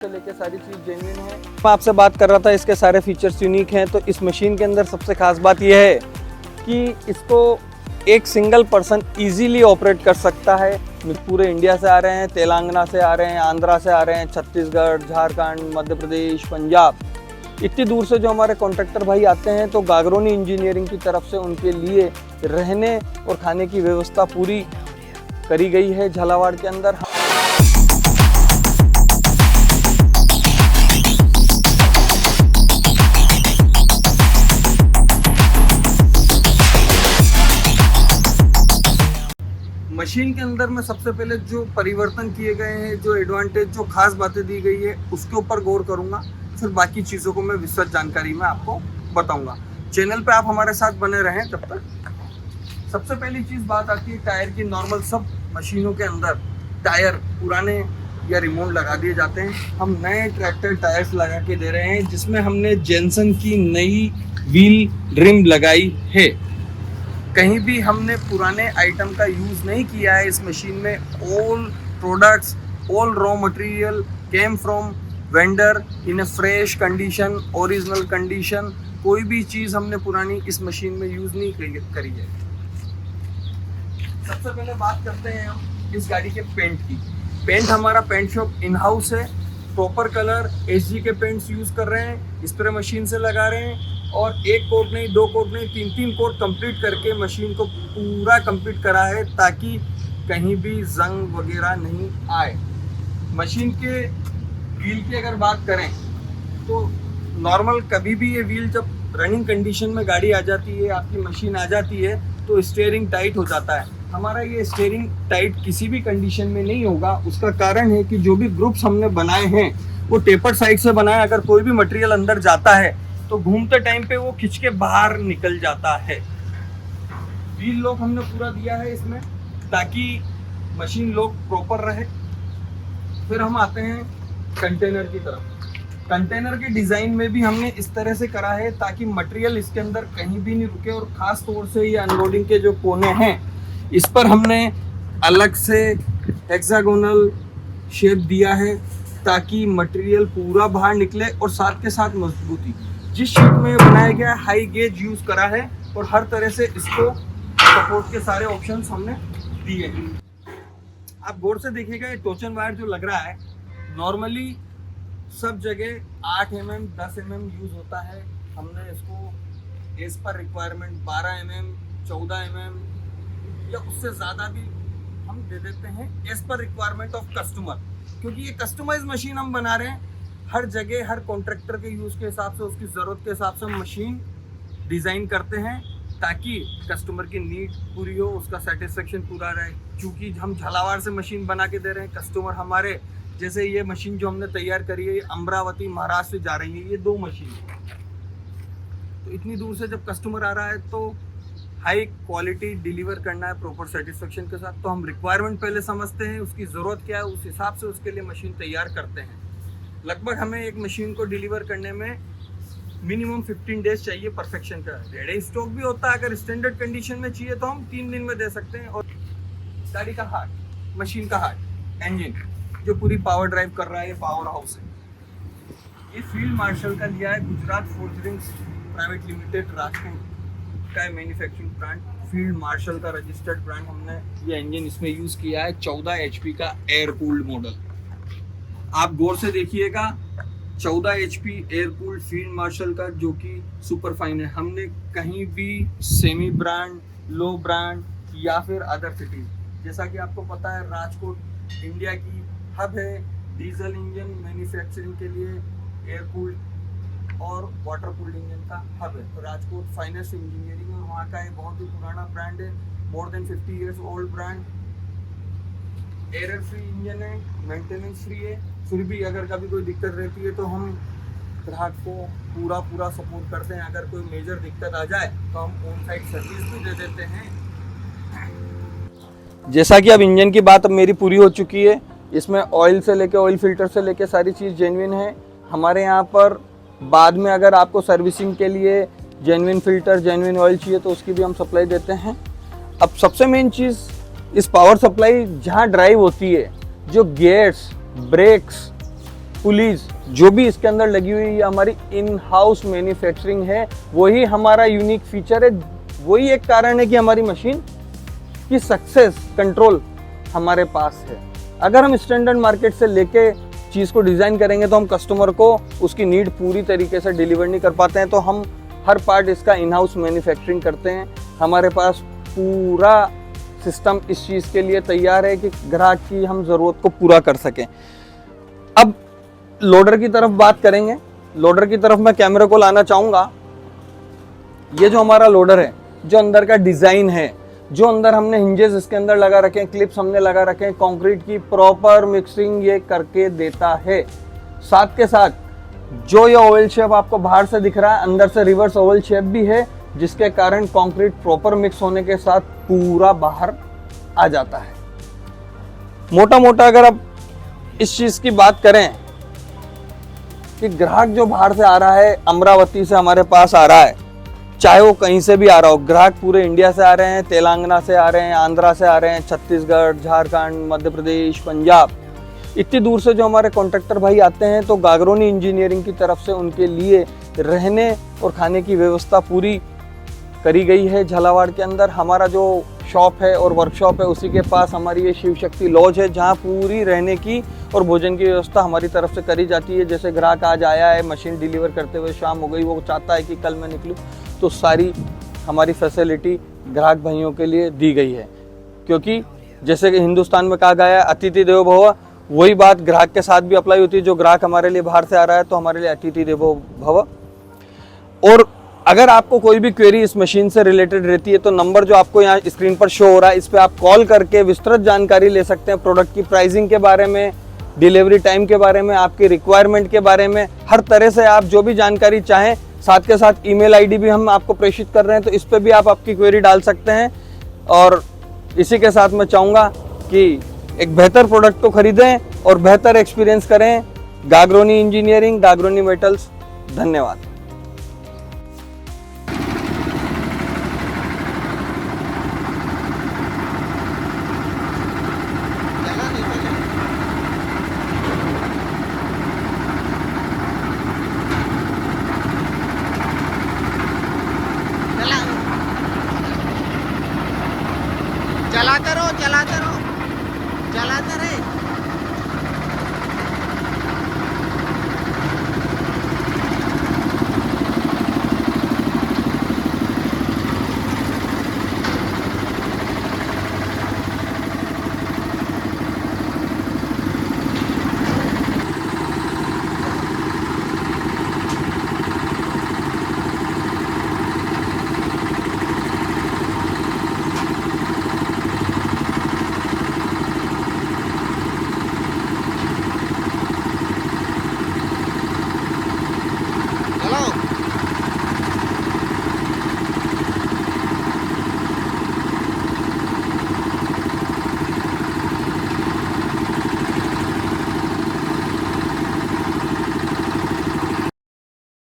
से लेके सारी चीज़ जेन्युइन है। मैं आपसे बात कर रहा था, इसके सारे फीचर्स यूनिक हैं। तो इस मशीन के अंदर सबसे खास बात यह है कि इसको एक सिंगल पर्सन इजीली ऑपरेट कर सकता है। पूरे इंडिया से आ रहे हैं, तेलंगाना से आ रहे हैं, आंध्रा से आ रहे हैं, छत्तीसगढ़, झारखंड, मध्य प्रदेश, पंजाब, इतनी दूर से जो हमारे कॉन्ट्रैक्टर भाई आते हैं, तो गागरोनी इंजीनियरिंग की तरफ से उनके लिए रहने और खाने की व्यवस्था पूरी करी गई है झालावाड़ के अंदर। मशीन के अंदर में सबसे पहले जो परिवर्तन किए गए हैं, जो एडवांटेज, जो खास बातें दी गई है, उसके ऊपर गौर करूंगा। फिर बाकी चीज़ों को मैं विस्तृत जानकारी में आपको बताऊंगा। चैनल पे आप हमारे साथ बने रहें तब तक। सबसे पहली चीज़ बात आती है टायर की। नॉर्मल सब मशीनों के अंदर टायर पुराने या रिमोट लगा दिए जाते हैं। हम नए ट्रैक्टर टायर्स लगा के दे रहे हैं, जिसमें हमने जेनसन की नई व्हील रिम लगाई है। कहीं भी हमने पुराने आइटम का यूज़ नहीं किया है इस मशीन में। All products, all raw material came from vendor in a fresh condition, original condition. कोई भी चीज़ हमने पुरानी इस मशीन में यूज़ नहीं करी है। सबसे पहले बात करते हैं हम इस गाड़ी के पेंट की। पेंट हमारा पेंट शॉप इन हाउस है। प्रॉपर कलर एसजी के पेंट्स यूज़ कर रहे हैं, स्प्रे मशीन से लगा रहे हैं। और एक कोट नहीं, दो कोट नहीं, तीन कोट कंप्लीट करके मशीन को पूरा कंप्लीट करा है, ताकि कहीं भी जंग वगैरह नहीं आए। मशीन के व्हील की अगर बात करें तो नॉर्मल कभी भी ये व्हील जब रनिंग कंडीशन में गाड़ी आ जाती है, आपकी मशीन आ जाती है, तो स्टीयरिंग टाइट हो जाता है। हमारा ये स्टीयरिंग टाइट किसी भी कंडीशन में नहीं होगा। उसका कारण है कि जो भी ग्रुप्स हमने बनाए हैं वो टेपर साइड से बनाए। अगर कोई भी मटेरियल अंदर जाता है तो घूमते टाइम पे वो खिंच के बाहर निकल जाता है। व्हील लॉक हमने पूरा दिया है इसमें, ताकि मशीन लॉक प्रॉपर रहे। फिर हम आते हैं कंटेनर की तरफ। कंटेनर के डिज़ाइन में भी हमने इस तरह से करा है ताकि मटेरियल इसके अंदर कहीं भी नहीं रुके। और ख़ास तौर से ये अनलोडिंग के जो कोने हैं, इस पर हमने अलग से हेक्सागोनल शेप दिया है, ताकि मटेरियल पूरा बाहर निकले और साथ के साथ मजबूती। जिस शीट में बनाया गया हाई गेज यूज़ करा है, और हर तरह से इसको सपोर्ट के सारे ऑप्शंस हमने दिए हैं। आप गौर से देखिएगा, ये टोचन वायर जो लग रहा है, नॉर्मली सब जगह 8 mm 10 mm यूज़ होता है। हमने इसको as per requirement 12 mm 14 mm या उससे ज़्यादा भी हम दे देते हैं, as per requirement of customer. क्योंकि ये कस्टमाइज मशीन हम बना रहे हैं। हर जगह हर कॉन्ट्रैक्टर के यूज़ के हिसाब से, उसकी ज़रूरत के हिसाब से हम मशीन डिज़ाइन करते हैं, ताकि कस्टमर की नीड पूरी हो, उसका सेटिस्फेक्शन पूरा रहे। क्योंकि हम झालावाड़ से मशीन बना के दे रहे हैं। कस्टमर हमारे, जैसे ये मशीन जो हमने तैयार करी है, ये अमरावती महाराष्ट्र से जा रही है। ये 2 मशीन है। तो इतनी दूर से जब कस्टमर आ रहा है तो हाई क्वालिटी डिलीवर करना है प्रॉपर सेटिस्फेक्शन के साथ। तो हम रिक्वायरमेंट पहले समझते हैं, उसकी ज़रूरत क्या है, उस हिसाब से उसके लिए मशीन तैयार करते हैं। लगभग हमें एक मशीन को डिलीवर करने में मिनिमम 15 डेज चाहिए परफेक्शन का। रेडी स्टॉक भी होता है, अगर स्टैंडर्ड कंडीशन में चाहिए तो हम 3 दिन में दे सकते हैं। और गाड़ी का हार्ट, मशीन का हार्ट, इंजन जो पूरी पावर ड्राइव कर रहा है, ये पावर हाउस है। ये फील्ड मार्शल का लिया है, गुजरात फोर्जरिंग्स प्राइवेट लिमिटेड राजकोट का मैन्युफैक्चरिंग ब्रांड। फील्ड मार्शल का रजिस्टर्ड ब्रांड हमने ये इंजन इसमें यूज़ किया है। 14 HP का एयर कूल्ड मॉडल। आप गौर से देखिएगा, 14 HP air cooled field marshal का, जो कि सुपर फाइन है। हमने कहीं भी सेमी ब्रांड, लो ब्रांड या फिर अदर सिटीज, जैसा कि आपको पता है राजकोट इंडिया की हब है डीजल इंजन मैन्युफैक्चरिंग के लिए, एयर कूल्ड और वाटर कूल्ड इंजन का हब है। तो राजकोट फाइनेस्ट इंजीनियरिंग और वहाँ का एक बहुत ही पुराना ब्रांड है, more than 50 years old brand. Error free engine है, मेंटेनेंस फ्री है। फिर भी अगर कभी कोई दिक्कत रहती है तो हम ग्राहक को पूरा सपोर्ट करते हैं। अगर कोई मेजर दिक्कत आ जाए तो हम ऑन साइट सर्विस भी दे देते हैं। जैसा कि अब इंजन की बात अब मेरी पूरी हो चुकी है। इसमें ऑयल से लेके, ऑयल फिल्टर से लेके सारी चीज़ जेन्युइन है। हमारे यहाँ पर बाद में अगर आपको सर्विसिंग के लिए जेन्युइन फिल्टर, जेन्युइन ऑयल चाहिए तो उसकी भी हम सप्लाई देते हैं। अब सबसे मेन चीज़, इस पावर सप्लाई जहाँ ड्राइव होती है, जो गियर्स, ब्रेक्स, पुलीज जो भी इसके अंदर लगी हुई है हमारी इन हाउस मैन्युफैक्चरिंग है। वही हमारा यूनिक फीचर है, वही एक कारण है कि हमारी मशीन की सक्सेस कंट्रोल हमारे पास है। अगर हम स्टैंडर्ड मार्केट से लेके चीज़ को डिज़ाइन करेंगे तो हम कस्टमर को उसकी नीड पूरी तरीके से डिलीवर नहीं कर पाते हैं। तो हम हर पार्ट इसका इन हाउस मैन्युफैक्चरिंग करते हैं। हमारे पास पूरा सिस्टम इस चीज़ के लिए तैयार है कि ग्राहक की हम ज़रूरत को पूरा कर सकें। अब लोडर की तरफ बात करेंगे। लोडर की तरफ मैं कैमरे को लाना चाहूँगा। ये जो हमारा लोडर है, जो अंदर का डिज़ाइन है, जो अंदर हमने हिंजेस इसके अंदर लगा रखे हैं, क्लिप्स हमने लगा रखे हैं, कंक्रीट की प्रॉपर मिक्सिंग ये करके देता है। साथ के साथ जो ये ओवल शेप आपको बाहर से दिख रहा है, अंदर से रिवर्स ओवल शेप भी है, जिसके कारण कंक्रीट प्रॉपर मिक्स होने के साथ पूरा बाहर आ जाता है। मोटा मोटा अगर आप इस चीज़ की बात करें कि ग्राहक जो बाहर से आ रहा है, अमरावती से हमारे पास आ रहा है, चाहे वो कहीं से भी आ रहा हो, ग्राहक पूरे इंडिया से आ रहे हैं, तेलंगाना से आ रहे हैं, आंध्रा से आ रहे हैं, छत्तीसगढ़, झारखंड, मध्य प्रदेश, पंजाब, इतनी दूर से जो हमारे कॉन्ट्रैक्टर भाई आते हैं, तो गागरोनी इंजीनियरिंग की तरफ से उनके लिए रहने और खाने की व्यवस्था पूरी करी गई है। झालावाड़ के अंदर हमारा जो शॉप है और वर्कशॉप है, उसी के पास हमारी ये शिव शक्ति लॉज है, जहाँ पूरी रहने की और भोजन की व्यवस्था हमारी तरफ से करी जाती है। जैसे ग्राहक आज आया है, मशीन डिलीवर करते हुए शाम हो गई, वो चाहता है कि कल मैं निकलूँ, तो सारी हमारी फैसिलिटी ग्राहक भाइयों के लिए दी गई है। क्योंकि जैसे कि हिंदुस्तान में कहा गया है अतिथि देवो भव, वही बात ग्राहक के साथ भी अप्लाई होती है। जो ग्राहक हमारे लिए बाहर से आ रहा है तो हमारे लिए अतिथि देवो भव। और अगर आपको कोई भी क्वेरी इस मशीन से रिलेटेड रहती है तो नंबर जो आपको यहाँ स्क्रीन पर शो हो रहा है, इस पर आप कॉल करके विस्तृत जानकारी ले सकते हैं। प्रोडक्ट की प्राइसिंग के बारे में, डिलीवरी टाइम के बारे में, आपकी रिक्वायरमेंट के बारे में, हर तरह से आप जो भी जानकारी चाहें। साथ के साथ ईमेल आईडी भी हम आपको प्रेषित कर रहे हैं, तो इस पर भी आप आपकी क्वेरी डाल सकते हैं। और इसी के साथ मैं चाहूँगा कि एक बेहतर प्रोडक्ट को खरीदें और बेहतर एक्सपीरियंस करें। Gagroni engineering, Gagroni metals. धन्यवाद।